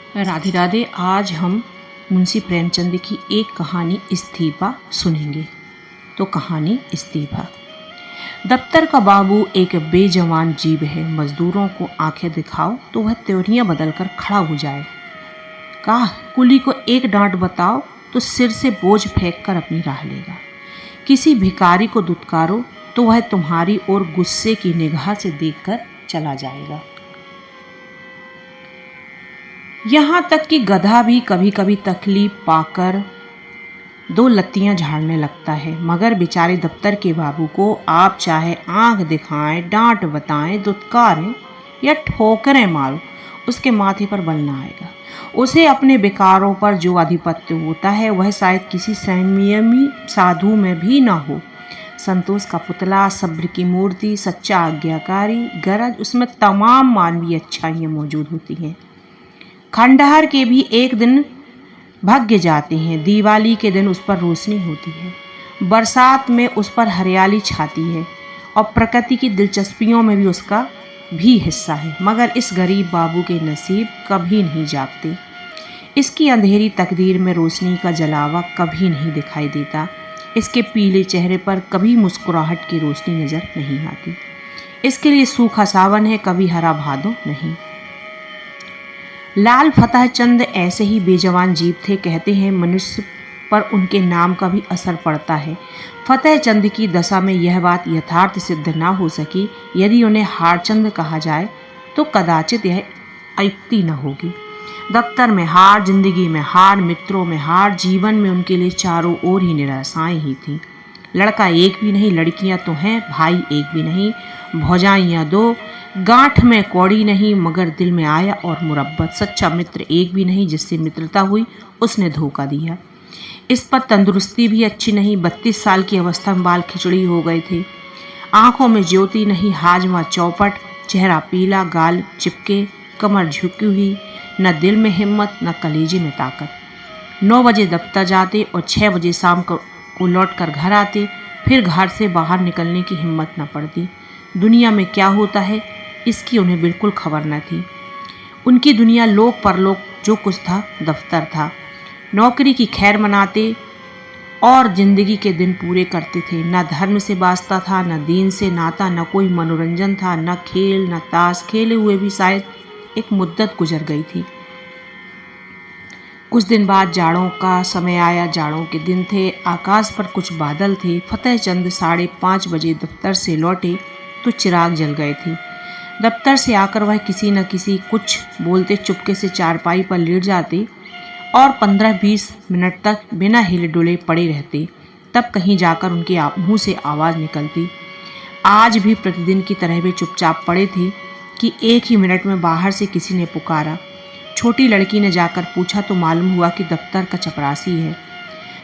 राधे राधे। आज हम मुंशी प्रेमचंद की एक कहानी इस्तीफा सुनेंगे। तो कहानी इस्तीफा। दफ्तर का बाबू एक बेजवान जीव है। मजदूरों को आंखें दिखाओ तो वह त्योरियां बदलकर खड़ा हो जाए। कहा कुली को एक डांट बताओ तो सिर से बोझ फेंक कर अपनी राह लेगा। किसी भिखारी को दुत्कारो तो वह तुम्हारी ओर गुस्से की निगाह से देखकर चला जाएगा। यहाँ तक कि गधा भी कभी कभी तकलीफ पाकर दो लत्तियां झाड़ने लगता है, मगर बेचारे दफ्तर के बाबू को आप चाहे आंख दिखाएं, डांट बताएं, दुत्कारें या ठोकरें मारो, उसके माथे पर बल न आएगा। उसे अपने बेकारों पर जो आधिपत्य होता है वह शायद किसी संयमी साधु में भी न हो। संतोष का पुतला, सब्र की मूर्ति, सच्चा आज्ञाकारी, गरज, उसमें तमाम मानवीय अच्छाइयाँ मौजूद होती हैं। खंडहर के भी एक दिन भाग्य जाते हैं। दिवाली के दिन उस पर रोशनी होती है, बरसात में उस पर हरियाली छाती है और प्रकृति की दिलचस्पियों में भी उसका भी हिस्सा है। मगर इस गरीब बाबू के नसीब कभी नहीं जागते। इसकी अंधेरी तकदीर में रोशनी का जलावा कभी नहीं दिखाई देता। इसके पीले चेहरे पर कभी मुस्कुराहट की रोशनी नजर नहीं आती। इसके लिए सूखा सावन है, कभी हरा भादो नहीं। लाल फतेह चंद ऐसे ही बेजवान जीव थे। कहते हैं मनुष्य पर उनके नाम का भी असर पड़ता है। फतेह चंद की दशा में यह बात यथार्थ सिद्ध न हो सकी। यदि उन्हें हारचंद कहा जाए तो कदाचित यह अयुक्ति न होगी। दफ्तर में हार, जिंदगी में हार, मित्रों में हार, जीवन में उनके लिए चारों ओर ही निराशाएं ही थीं। लड़का एक भी नहीं, लड़कियां तो हैं, भाई एक भी नहीं, भौजाइयां दो, गांठ में कौड़ी नहीं मगर दिल में आया और मुरब्बत। सच्चा मित्र एक भी नहीं, जिससे मित्रता हुई उसने धोखा दिया। इस पर तंदुरुस्ती भी अच्छी नहीं। 32 साल की अवस्था में बाल खिचड़ी हो गए थे। आंखों में ज्योति नहीं, हाजमा चौपट, चेहरा पीला, गाल चिपके, कमर झुकी हुई, न दिल में हिम्मत न कलेजे में ताकत। 9 बजे दफ्तर जाते और 6 बजे शाम को लौट कर घर आते। फिर घर से बाहर निकलने की हिम्मत न पड़ती। दुनिया में क्या होता है इसकी उन्हें बिल्कुल खबर न थी। उनकी दुनिया लोक परलोक जो कुछ था दफ्तर था। नौकरी की खैर मनाते और जिंदगी के दिन पूरे करते थे। न धर्म से वास्ता था, न दीन से नाता, न कोई मनोरंजन था, न खेल न ताश। खेले हुए भी शायद एक मुद्दत गुजर गई थी। कुछ दिन बाद जाड़ों का समय आया। जाड़ों के दिन थे, आकाश पर कुछ बादल थे। फतेह चंद 5:30 बजे दफ्तर से लौटे तो चिराग जल गए थे। दफ्तर से आकर वह किसी न किसी कुछ बोलते चुपके से चारपाई पर लेट जाते और 15-20 मिनट तक बिना हिले डुले पड़े रहते। तब कहीं जाकर उनके मुंह से आवाज़ निकलती। आज भी प्रतिदिन की तरह वे चुपचाप पड़े थे कि एक ही मिनट में बाहर से किसी ने पुकारा। छोटी लड़की ने जाकर पूछा तो मालूम हुआ कि दफ्तर का चपरासी है।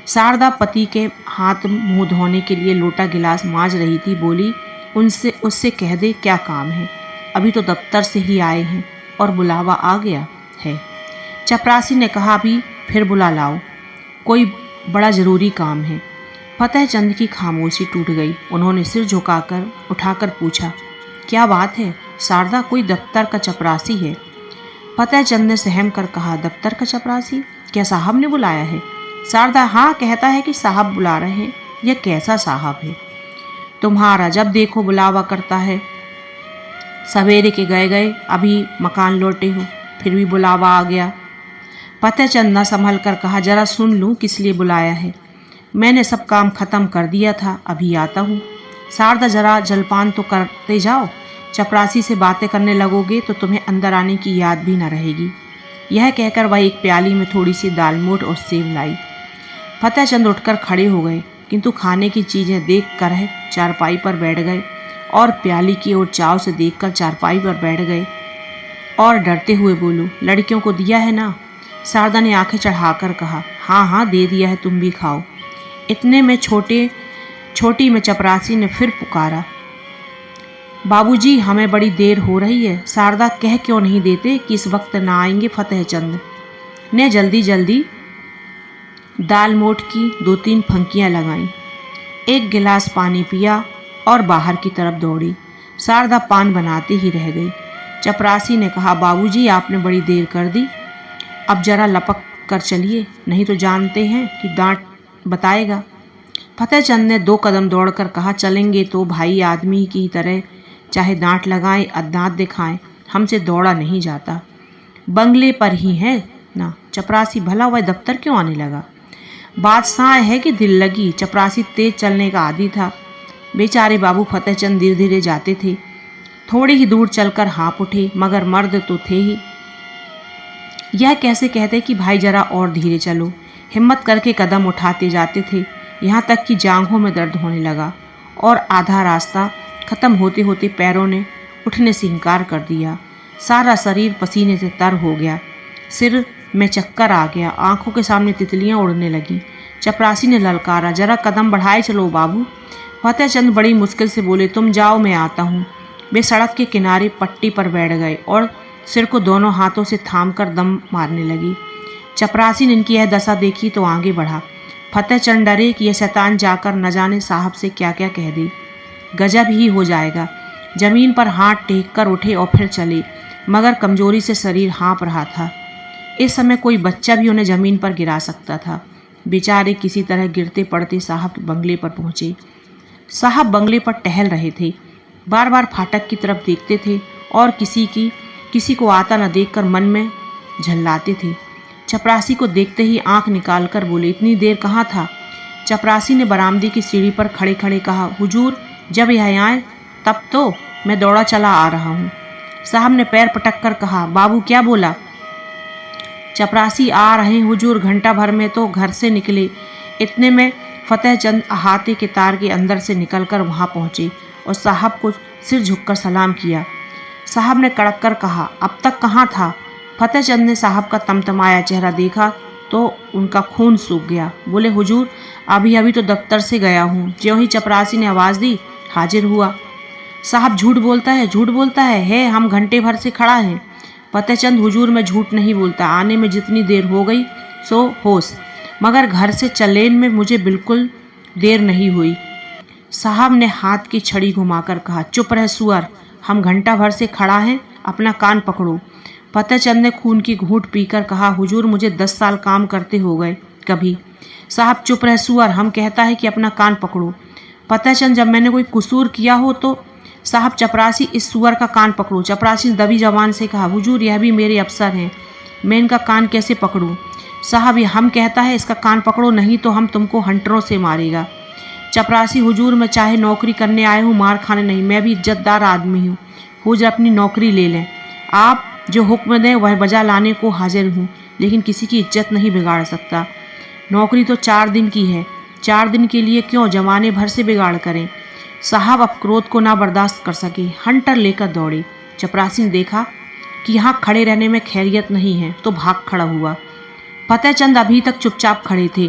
शारदा पति के हाथ मुंह धोने के लिए लोटा गिलास मांज रही थी। बोली उससे कह दे क्या काम है, अभी तो दफ्तर से ही आए हैं और बुलावा आ गया है। चपरासी ने कहा अभी फिर बुला लाओ, कोई बड़ा ज़रूरी काम है। फतेह चंद की खामोशी टूट गई। उन्होंने सिर झुकाकर उठाकर पूछा क्या बात है शारदा, कोई दफ्तर का चपरासी है? फतेह चंद ने सहम कर कहा दफ्तर का चपरासी, क्या साहब ने बुलाया है? शारदा हाँ, कहता है कि साहब बुला रहे हैं। यह कैसा साहब है? तुम्हारा जब देखो बुलावा करता है। सवेरे के गए अभी मकान लौटे हो, फिर भी बुलावा आ गया। फतेह चंद न संभल कर कहा जरा सुन लूँ किस लिए बुलाया है। मैंने सब काम खत्म कर दिया था, अभी आता हूँ। शारदा जरा जलपान तो करते जाओ, चपरासी से बातें करने लगोगे तो तुम्हें अंदर आने की याद भी न रहेगी। यह कहकर वह एक प्याली में थोड़ी सी दालमोट और सेव लाई। फतेह चंद उठकर खड़े हो गए, किंतु खाने की चीज़ें देख कर चारपाई पर बैठ गए और प्याली की ओर चाव से देखकर चारपाई पर बैठ गए और डरते हुए बोलो लड़कियों को दिया है ना? शारदा ने आंखें चढ़ाकर कहा हाँ हाँ दे दिया है, तुम भी खाओ। इतने में छोटी में चपरासी ने फिर पुकारा बाबूजी हमें बड़ी देर हो रही है। शारदा कह क्यों नहीं देते कि इस वक्त ना आएंगे? फतेह चंद ने जल्दी दाल मोट की 2-3 फंकियां लगाईं, एक गिलास पानी पिया और बाहर की तरफ दौड़ी। शारदा पान बनाते ही रह गई। चपरासी ने कहा बाबूजी आपने बड़ी देर कर दी। अब जरा लपक कर चलिए, नहीं तो जानते हैं कि डांट बताएगा। फतेहचंद ने 2 कदम दौड़कर कहा, चलेंगे तो भाई आदमी की तरह, चाहे डांट लगाएं दांत दिखाएं, हमसे दौड़ा नहीं जाता। बंगले पर ही है ना। चपरासी भला वह दफ्तर क्यों आने लगा? बात सांय है कि दिल लगी। चपरासी तेज चलने का आदी था। बेचारे बाबू फतेहचंद धीरे धीरे जाते थे। थोड़ी ही दूर चलकर हाँप उठे, मगर मर्द तो थे ही। यह कैसे कहते कि भाई जरा और धीरे चलो। हिम्मत करके कदम उठाते जाते थे, यहाँ तक कि जांघों में दर्द होने लगा और आधा रास्ता खत्म होते होते पैरों ने उठने से इनकार कर दिया। सारा शरीर पसीने से तर हो गया, सिर में चक्कर आ गया, आंखों के सामने तितलियां उड़ने लगीं। चपरासी ने ललकारा, जरा कदम बढ़ाए चलो बाबू। फतेहचंद बड़ी मुश्किल से बोले, तुम जाओ मैं आता हूँ। वे सड़क के किनारे पट्टी पर बैठ गए और सिर को दोनों हाथों से थामकर दम मारने लगी। चपरासी ने इनकी यह दशा देखी तो आगे बढ़ा। फतेहचंद डरे कि यह शैतान जाकर न जाने साहब से क्या क्या कह दे, गजब ही हो जाएगा। जमीन पर हाथ टेक कर उठे और फिर चले, मगर कमजोरी से शरीर हाँप रहा था। इस समय कोई बच्चा भी उन्हें जमीन पर गिरा सकता था। बेचारे किसी तरह गिरते पड़ते साहब बंगले पर पहुंचे। साहब बंगले पर टहल रहे थे, बार बार फाटक की तरफ देखते थे और किसी को आता न देखकर मन में झल्लाते थे। चपरासी को देखते ही आंख निकालकर बोले, इतनी देर कहाँ था? चपरासी ने बरामदे की सीढ़ी पर खड़े खड़े कहा, हुजूर जब यह आए तब तो मैं दौड़ा चला आ रहा हूँ। साहब ने पैर पटक कर कहा, बाबू क्या बोला? चपरासी, आ रहे हुजूर, घंटा भर में तो घर से निकले। इतने में फतेहचंद अहाते के तार के अंदर से निकलकर वहाँ पहुँचे और साहब को सिर झुककर सलाम किया। साहब ने कड़क कर कहा, अब तक कहाँ था? फतेहचंद ने साहब का तमतमाया चेहरा देखा तो उनका खून सूख गया। बोले, हुजूर अभी अभी तो दफ्तर से गया हूँ। ज्यों ही चपरासी ने आवाज़ दी, हाजिर हुआ। साहब झूठ बोलता है, हम घंटे भर से खड़ा हैं। फतेहचंद, हुजूर मैं झूठ नहीं बोलता, आने में जितनी देर हो गई सो होश, मगर घर से चलेन में मुझे बिल्कुल देर नहीं हुई। साहब ने हाथ की छड़ी घुमाकर कहा, चुप रह सुअर, हम घंटा भर से खड़ा हैं, अपना कान पकड़ो। फतेहचंद ने खून की घूंट पीकर कहा, हुजूर मुझे 10 साल काम करते हो गए कभी। साहब, चुप रह सुअर, हम कहता है कि अपना कान पकड़ो। फतेहचंद, जब मैंने कोई कसूर किया हो तो? साहब, चपरासी, इस सुअर का कान पकड़ो। चपरासी ने दबी जबान से कहा, हुजूर यह भी मेरे अफसर हैं, मैं इनका कान कैसे पकड़ूं? साहब, ये हम कहता है इसका कान पकड़ो, नहीं तो हम तुमको हंटरों से मारेगा। चपरासी, हुजूर मैं चाहे नौकरी करने आया हूँ, मार खाने नहीं, मैं भी इज्जतदार आदमी हूँ, हुजूर अपनी नौकरी ले लें। आप जो हुक्म दें वह बजा लाने को हाजिर हूँ, लेकिन किसी की इज्जत नहीं बिगाड़ सकता। नौकरी तो 4 दिन की है, 4 दिन के लिए क्यों जमाने भर से बिगाड़ करें। साहब अब क्रोध को ना बर्दाश्त कर सके, हंटर लेकर दौड़े। चपरासी ने देखा कि यहाँ खड़े रहने में खैरियत नहीं है तो भाग खड़ा हुआ। फतेहचंद अभी तक चुपचाप खड़े थे।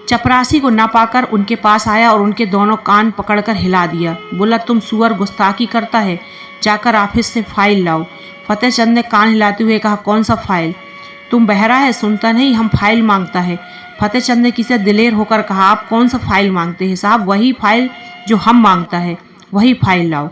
चपरासी को ना पाकर उनके पास आया और उनके दोनों कान पकड़कर हिला दिया। बोला, तुम सुअर गुस्ताखी करता है, जाकर ऑफिस से फाइल लाओ। फतेहचंद ने कान हिलाते हुए कहा, कौन सा फाइल? तुम बहरा है, सुनता नहीं, हम फाइल मांगता है। फतेहचंद ने किसी दिलेर होकर कहा, आप कौन सा फाइल मांगते हैं? साहब, वही फाइल जो हम मांगता है, वही फाइल लाओ,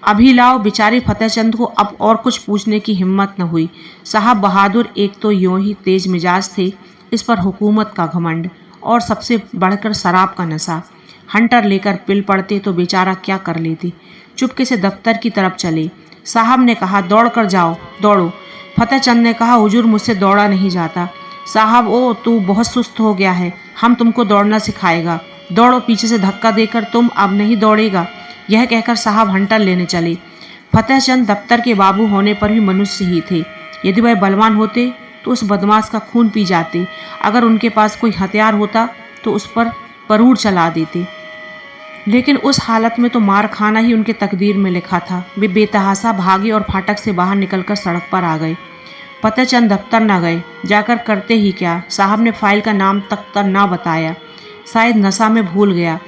अभी लाओ। बेचारे फतेहचंद को अब और कुछ पूछने की हिम्मत न हुई। साहब बहादुर एक तो यूं ही तेज मिजाज थे, इस पर हुकूमत का घमंड और सबसे बढ़कर शराब का नशा। हंटर लेकर पिल पड़ते तो बेचारा क्या कर लेते। चुपके से दफ्तर की तरफ चले। साहब ने कहा, दौड़ कर जाओ, दौड़ो। फतेहचंद ने कहा, हुजूर मुझसे दौड़ा नहीं जाता। साहब, ओ तू बहुत सुस्त हो गया है, हम तुमको दौड़ना सिखाएगा, दौड़ो। पीछे से धक्का देकर तुम अब नहीं दौड़ेगा। यह कहकर साहब हंटर लेने चले। फतेहचंद दफ्तर के बाबू होने पर भी मनुष्य ही थे। यदि वह बलवान होते तो उस बदमाश का खून पी जाते, अगर उनके पास कोई हथियार होता तो उस पर परूर चला देते, लेकिन उस हालत में तो मार खाना ही उनके तकदीर में लिखा था। वे बेतहासा भागे और फाटक से बाहर निकलकर सड़क पर आ गए। फतेहचंद दफ्तर न गए, जाकर करते ही क्या। साहब ने फाइल का नाम तक ना बताया, शायद नशा में भूल गया।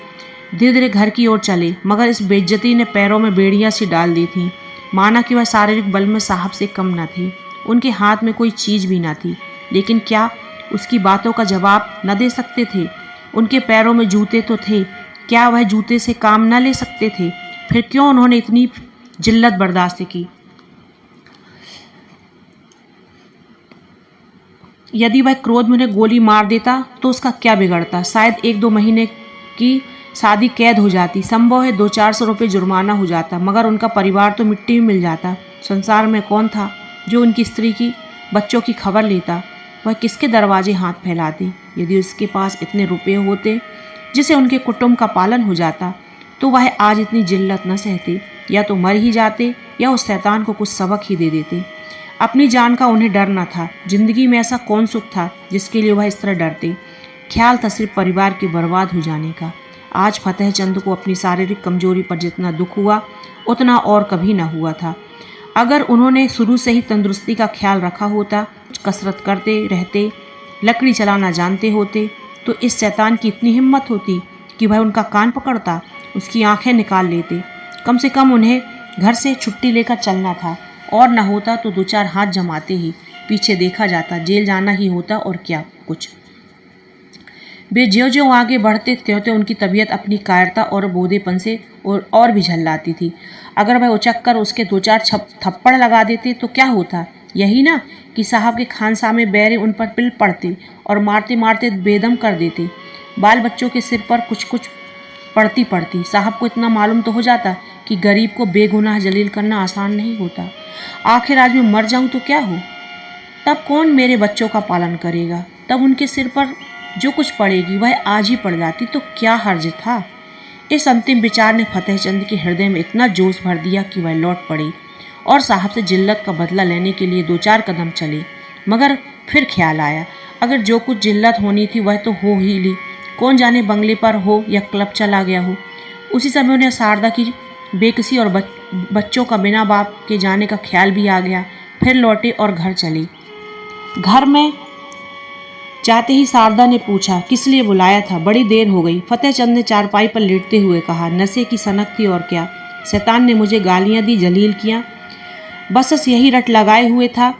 धीरे धीरे घर की ओर चले, मगर इस बेइज्जती ने पैरों में बेड़ियां सी डाल दी थी, माना कि वह शारीरिक बल में साहब से कम न थे। उनके हाथ में कोई चीज़ भी न थी, लेकिन क्या उसकी बातों का जवाब न दे सकते थे? उनके पैरों में जूते तो थे, क्या वह जूते से काम न ले सकते थे? फिर क्यों उन्होंने इतनी जिल्लत बर्दाश्त की? यदि वह क्रोध में उन्हें गोली मार देता तो उसका क्या बिगड़ता। शायद 1-2 महीने की शादी कैद हो जाती, संभव है 200-400 रुपये जुर्माना हो जाता, मगर उनका परिवार तो मिट्टी में मिल जाता। संसार में कौन था जो उनकी स्त्री की, बच्चों की खबर लेता। वह किसके दरवाजे हाथ फैलाती। यदि उसके पास इतने रुपये होते जिसे उनके कुटुंब का पालन हो जाता तो वह आज इतनी जिल्लत न सहते। या तो मर ही जाते या उस शैतान को कुछ सबक ही दे देते। अपनी जान का उन्हें डर न था। जिंदगी में ऐसा कौन सुख था जिसके लिए वह इस तरह डरते। ख्याल था सिर्फ परिवार के बर्बाद हो जाने का। आज फतेहचंद को अपनी शारीरिक कमजोरी पर जितना दुख हुआ उतना और कभी न हुआ था। अगर उन्होंने शुरू से ही तंदुरुस्ती का ख्याल रखा होता, कसरत करते रहते, लकड़ी चलाना जानते होते, तो इस शैतान की इतनी हिम्मत होती कि वह उनका कान पकड़ता, उसकी आंखें निकाल लेते। कम से कम उन्हें घर से छुट्टी लेकर चलना था, और न होता तो 2-4 हाथ जमाते ही पीछे देखा जाता, जेल जाना ही होता और क्या कुछ। वे ज्यों-ज्यों आगे बढ़ते त्यों-त्यों उनकी तबीयत अपनी कायरता और बोधेपन से और भी झल्लाती थी। अगर वह उचक कर उसके 2-4 थप्पड़ लगा देते तो क्या होता। यही ना कि साहब के खानसामे बैरे उन पर पिल पड़ते और मारते मारते बेदम कर देते। बाल बच्चों के सिर पर कुछ कुछ पड़ती। साहब को इतना मालूम तो हो जाता कि गरीब को बेगुनाह जलील करना आसान नहीं होता। आखिर आज मैं मर जाऊं तो क्या हो, तब कौन मेरे बच्चों का पालन करेगा। तब उनके सिर पर जो कुछ पड़ेगी वह आज ही पड़ जाती तो क्या हर्ज था। इस अंतिम विचार ने फतेहचंद के हृदय में इतना जोश भर दिया कि वह लौट पड़े और साहब से जिल्लत का बदला लेने के लिए 2-4 कदम चले। मगर फिर ख्याल आया, अगर जो कुछ जिल्लत होनी थी वह तो हो ही ली। कौन जाने बंगले पर हो या क्लब चला गया हो। उसी समय उन्हें शारदा की बेकसी और बच्चों का बिना बाप के जाने का ख्याल भी आ गया। फिर लौटे और घर चले। घर में जाते ही शारदा ने पूछा, किस लिए बुलाया था, बड़ी देर हो गई। फतेहचंद ने चारपाई पर लेटते हुए कहा, नशे की सनक थी और क्या। शैतान ने मुझे गालियां दी, जलील किया, बस यही रट लगाए हुए था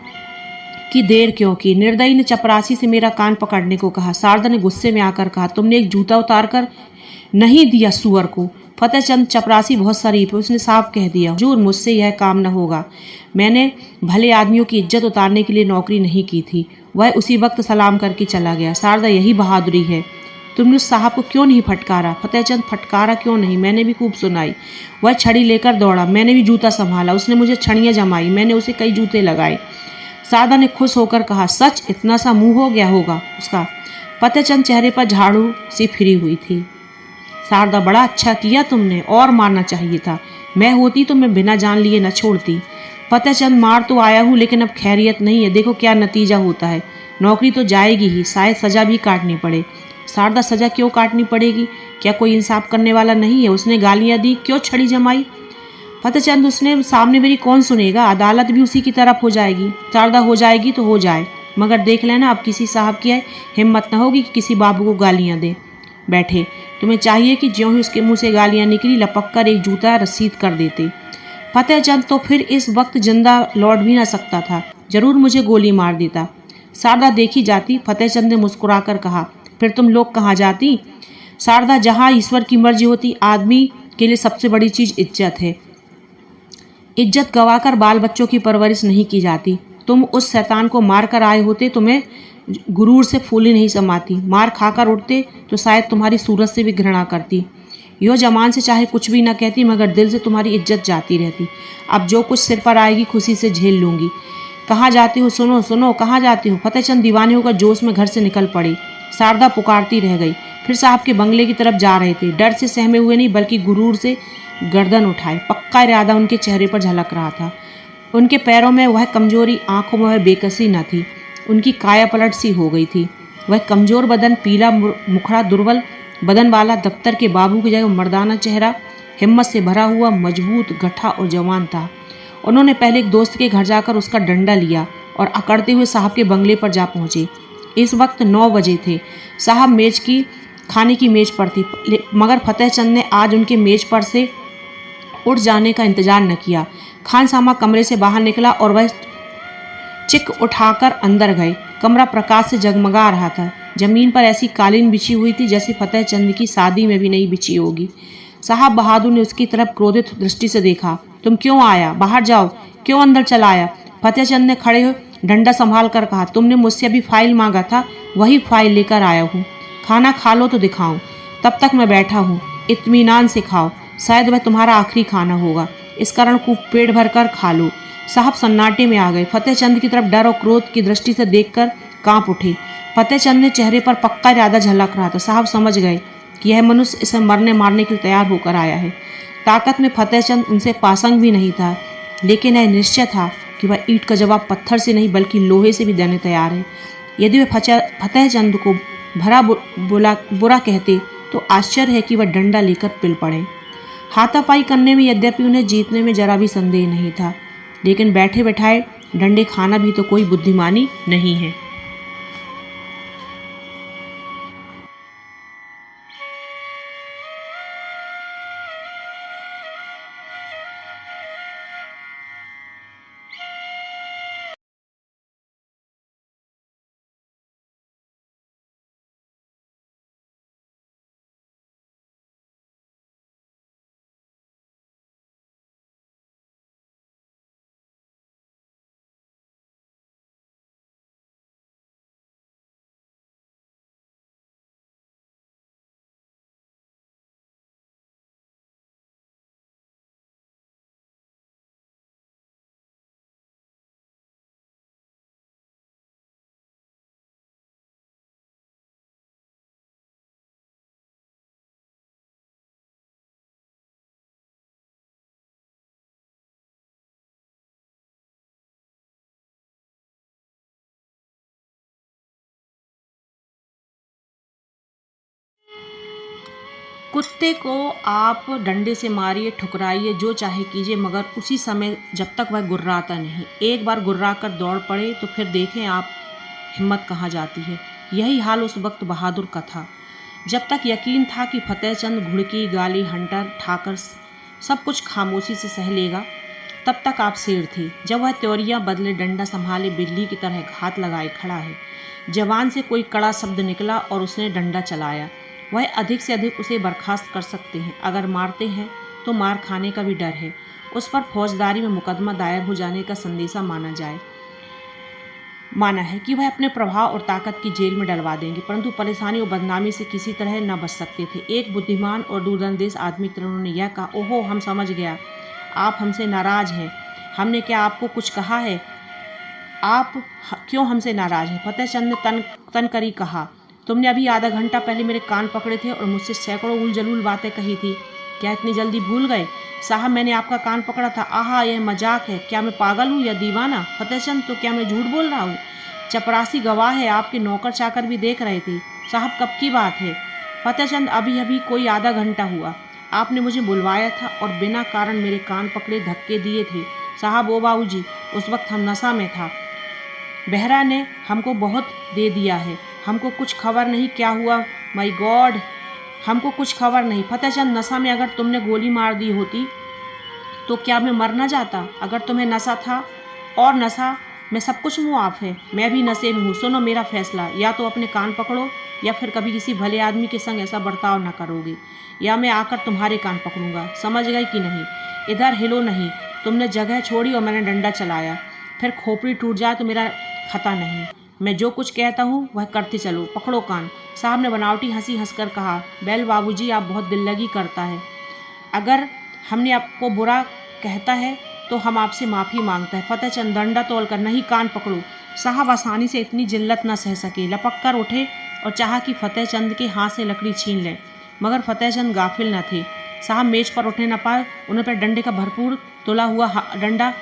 कि देर क्यों की। निर्दयी ने चपरासी से मेरा कान पकड़ने को कहा। शारदा ने गुस्से में आकर कहा, तुमने एक जूता उतार कर नहीं दिया सुअर को। फतेहचंद चपरासी बहुत शरीफ है, उसने साफ कह दिया, हुजूर मुझसे यह काम न होगा। मैंने भले आदमियों की इज्जत उतारने के लिए नौकरी नहीं की थी। वह उसी वक्त सलाम करके चला गया। शारदा, यही बहादुरी है। तुमने उस साहब को क्यों नहीं फटकारा। फतेहचंद, फटकारा क्यों नहीं, मैंने भी खूब सुनाई। वह छड़ी लेकर दौड़ा, मैंने भी जूता संभाला। उसने मुझे छड़ियाँ जमाई, मैंने उसे कई जूते लगाए। शारदा ने खुश होकर कहा, सच, इतना सा मुंह हो गया होगा उसका। फतेहचंद चेहरे पर झाड़ू सी फिरी हुई थी। शारदा, बड़ा अच्छा किया तुमने, और मारना चाहिए था। मैं होती तो मैं बिना जान लिए न छोड़ती। फतेहचंद, मार तो आया हूँ लेकिन अब खैरियत नहीं है। देखो क्या नतीजा होता है। नौकरी तो जाएगी ही, शायद सजा भी काटनी पड़े। शारदा, सजा क्यों काटनी पड़ेगी, क्या कोई इंसाफ करने वाला नहीं है। उसने गालियाँ दी, क्यों छड़ी जमाई। फतेहचंद, उसने सामने मेरी कौन सुनेगा, अदालत भी उसी की तरफ हो जाएगी। शारदा, हो जाएगी तो हो जाए, मगर देख लेना अब किसी साहब की हिम्मत न होगी कि किसी बाबू को गालियाँ दे बैठे। तुम्हें चाहिए कि ज्यों ही उसके मुंह से गालियाँ निकली लपक कर एक जूता रसीद कर देते। फतेहचंद तो फिर इस वक्त जिंदा लौट भी ना सकता था, जरूर मुझे गोली मार देता। शारदा, देखी जाती। फतेहचंद ने मुस्कुराकर कहा, फिर तुम लोग कहाँ जाती। शारदा, जहाँ ईश्वर की मर्जी होती। आदमी के लिए सबसे बड़ी चीज इज्जत है। इज्जत गवाकर बाल बच्चों की परवरिश नहीं की जाती। तुम उस शैतान को मार कर आए होते, तुम्हें गुरूर से फूली नहीं समाती। मार खाकर उठते तो शायद तुम्हारी सूरत से भी घृणा करती। यो जमान से चाहे कुछ भी ना कहती, मगर दिल से तुम्हारी इज्जत जाती रहती। अब जो कुछ सिर पर आएगी खुशी से झेल लूंगी। कहाँ जाती हो, सुनो सुनो, कहाँ जाती हो। फतेहचंद दीवाने होकर जोश में घर से निकल पड़े। शारदा पुकारती रह गई। फिर साहब के बंगले की तरफ जा रहे थे। डर से सहमे हुए नहीं, बल्कि गुरूर से गर्दन उठाए। पक्का इरादा उनके चेहरे पर झलक रहा था। उनके पैरों में वह कमजोरी, आंखों में वह बेकसी न थी। उनकी काया पलट सी हो गई थी। वह कमजोर बदन, पीला मुखड़ा, दुर्बल बदन वाला दफ्तर के बाबू की जगह मर्दाना चेहरा, हिम्मत से भरा हुआ, मजबूत, गठा और जवान था। उन्होंने पहले एक दोस्त के घर जाकर उसका डंडा लिया और अकड़ते हुए साहब के बंगले पर जा पहुंचे। इस वक्त 9 बजे थे। साहब खाने की मेज पर थी, मगर फतेहचंद ने आज उनके मेज पर से उठ जाने का इंतजार न किया। खानसामा कमरे से बाहर निकला और वह चिक उठाकर अंदर गए। कमरा प्रकाश से जगमगा रहा था। जमीन पर ऐसी कालीन बिछी हुई थी जैसे फतेहचंद की शादी में भी नहीं बिछी होगी। साहब बहादुर ने उसकी तरफ क्रोधित दृष्टि से देखा। तुम क्यों आया, बाहर जाओ, क्यों अंदर चला आया। फतेहचंद ने खड़े डंडा संभाल कर कहा, तुमने मुझसे अभी फाइल मांगा था, वही फाइल लेकर आया हूँ। खाना खा लो तो दिखाऊं। तब तक मैं बैठा हूँ, इत्मीनान से खाओ, शायद वह तुम्हारा आखिरी खाना होगा, इस कारण खूब पेट भर कर खा लो। साहब सन्नाटे में आ गए। फतेहचंद की तरफ डर और क्रोध की दृष्टि से देखकर कांप उठे। फतेहचंद ने चेहरे पर पक्का इरादा झलक रहा था। साहब समझ गए कि यह मनुष्य इसे मरने मारने के लिए तैयार होकर आया है। ताकत में फतेहचंद उनसे पासंग भी नहीं था, लेकिन यह निश्चय था कि वह ईंट का जवाब पत्थर से नहीं बल्कि लोहे से भी देने तैयार है। यदि वे फतेहचंद को भरा बुरा कहते तो आश्चर्य है कि वह डंडा लेकर पिल पड़े। हाथापाई करने में यद्यपि उन्हें जीतने में जरा भी संदेह नहीं था, लेकिन बैठे बैठाए डंडे खाना भी तो कोई बुद्धिमानी नहीं है। कुत्ते को आप डंडे से मारिए, ठुकराइए, जो चाहे कीजिए, मगर उसी समय जब तक वह गुर्राता नहीं। एक बार गुर्रा कर दौड़ पड़े तो फिर देखें आप हिम्मत कहाँ जाती है। यही हाल उस वक्त बहादुर का था। जब तक यकीन था कि फतेहचंद घुड़की, गाली, हंटर, ठाकर सब कुछ खामोशी से सह लेगा, तब तक आप शेर थे। जब वह त्योरियां बदले, डंडा संभाले, बिल्ली की तरह घात लगाए खड़ा है, जवान से कोई कड़ा शब्द निकला और उसने डंडा चलाया। वह अधिक से अधिक उसे बर्खास्त कर सकते हैं, अगर मारते हैं तो मार खाने का भी डर है। उस पर फौजदारी में मुकदमा दायर हो जाने का संदेशा माना है कि वह अपने प्रभाव और ताकत की जेल में डलवा देंगे, परंतु परेशानी और बदनामी से किसी तरह न बच सकते थे। एक बुद्धिमान और दूरंदेश आदमी की तरह उन्होंने यह कहा, ओहो, हम समझ गया, आप हमसे नाराज हैं। हमने क्या आपको कुछ कहा है? आप क्यों हमसे नाराज हैं? फतेहचंद ने तन करी कहा, तुमने अभी आधा घंटा पहले मेरे कान पकड़े थे और मुझसे सैकड़ों उल जलूल बातें कही थी। क्या इतनी जल्दी भूल गए? साहब, मैंने आपका कान पकड़ा था। आहा, यह मजाक है। क्या मैं पागल हूँ या दीवाना? फतेहचंद, तो क्या मैं झूठ बोल रहा हूँ? चपरासी गवाह है, आपके नौकर चाकर भी देख रहे थे। साहब, कब की बात है? फतेहचंद, अभी अभी कोई आधा घंटा हुआ। आपने मुझे बुलवाया था और बिना कारण मेरे कान पकड़े धक्के दिए थे। साहब, ओ बाबूजी, उस वक्त हम नशा में था। बहरा ने हमको बहुत दे दिया है, हमको कुछ खबर नहीं क्या हुआ। माय गॉड, हमको कुछ खबर नहीं। फतेहचंद, नशा में अगर तुमने गोली मार दी होती तो क्या मैं मर न जाता? अगर तुम्हें नशा था और नशा में सब कुछ मुआफ है, मैं भी नशे में हूँ। सुनो मेरा फैसला, या तो अपने कान पकड़ो या फिर कभी किसी भले आदमी के संग ऐसा बर्ताव न करोगे, या मैं आकर तुम्हारे कान पकड़ूंगा। समझ गए कि नहीं? इधर हिलो नहीं। तुमने जगह छोड़ी और मैंने डंडा चलाया, फिर खोपड़ी टूट जाए तो मेरा खता नहीं। मैं जो कुछ कहता हूँ वह करते चलो। पकड़ो कान। साहब ने बनावटी हंसी हंसकर कहा, बेल बाबूजी, आप बहुत दिल लगी करता है। अगर हमने आपको बुरा कहता है तो हम आपसे माफ़ी मांगता है। फतेहचंद डंडा तोड़कर, नहीं, कान पकड़ो। साहब आसानी से इतनी जिल्लत न सह सके, लपक कर उठे और चाहा कि फतेहचंद के हाथ से लकड़ी छीन लें, मगर फतेहचंद गाफिल न थे। साहब मेज पर उठने न पाए, उन्होंने पर डंडे का भरपूर तुला हुआ डंडा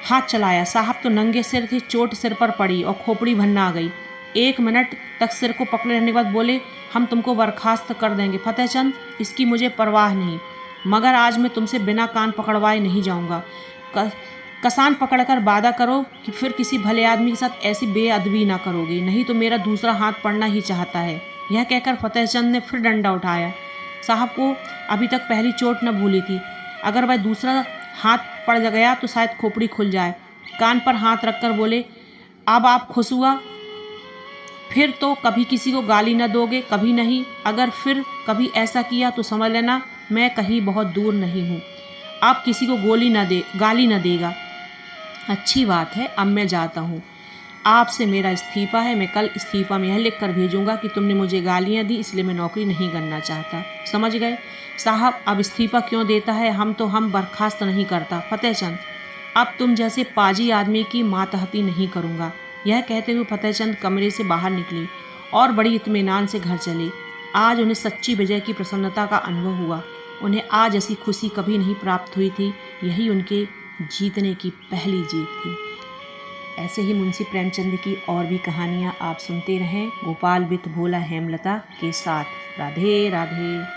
हाथ चलाया। साहब तो नंगे सिर थे, चोट सिर पर पड़ी और खोपड़ी भन्ना आ गई। 1 मिनट तक सिर को पकड़े रहने के बाद बोले, हम तुमको बर्खास्त कर देंगे। फतेहचंद, इसकी मुझे परवाह नहीं, मगर आज मैं तुमसे बिना कान पकड़वाए नहीं जाऊंगा। कसान पकड़कर वादा करो कि फिर किसी भले आदमी के साथ ऐसी बेअदबी ना करोगे, नहीं तो मेरा दूसरा हाथ पड़ना ही चाहता है। यह कहकर फतेहचंद ने फिर डंडा उठाया। साहब को अभी तक पहली चोट न भूली थी, अगर वह दूसरा हाथ पड़ गया तो शायद खोपड़ी खुल जाए। कान पर हाथ रखकर बोले, अब आप खुश हुआ? फिर तो कभी किसी को गाली न दोगे? कभी नहीं। अगर फिर कभी ऐसा किया तो समझ लेना मैं कहीं बहुत दूर नहीं हूँ। आप किसी को गाली न देगा। अच्छी बात है, अब मैं जाता हूँ। आपसे मेरा इस्तीफ़ा है। मैं कल इस्तीफ़ा में यह लिख कर भेजूँगा कि तुमने मुझे गालियाँ दी, इसलिए मैं नौकरी नहीं करना चाहता। समझ गए? साहब अब इस्तीफ़ा क्यों देता है? हम बर्खास्त नहीं करता। फतेहचंद, अब तुम जैसे पाजी आदमी की मातहती नहीं करूँगा। यह कहते हुए फतेहचंद कमरे से बाहर निकले और बड़ी इत्मीनान से घर चले। आज उन्हें सच्ची विजय की प्रसन्नता का अनुभव हुआ। उन्हें आज ऐसी खुशी कभी नहीं प्राप्त हुई थी। यही उनके जीतने की पहली जीत थी। ऐसे ही मुंशी प्रेमचंद की और भी कहानियाँ आप सुनते रहें गोपाल विथ भोला हेमलता के साथ। राधे राधे।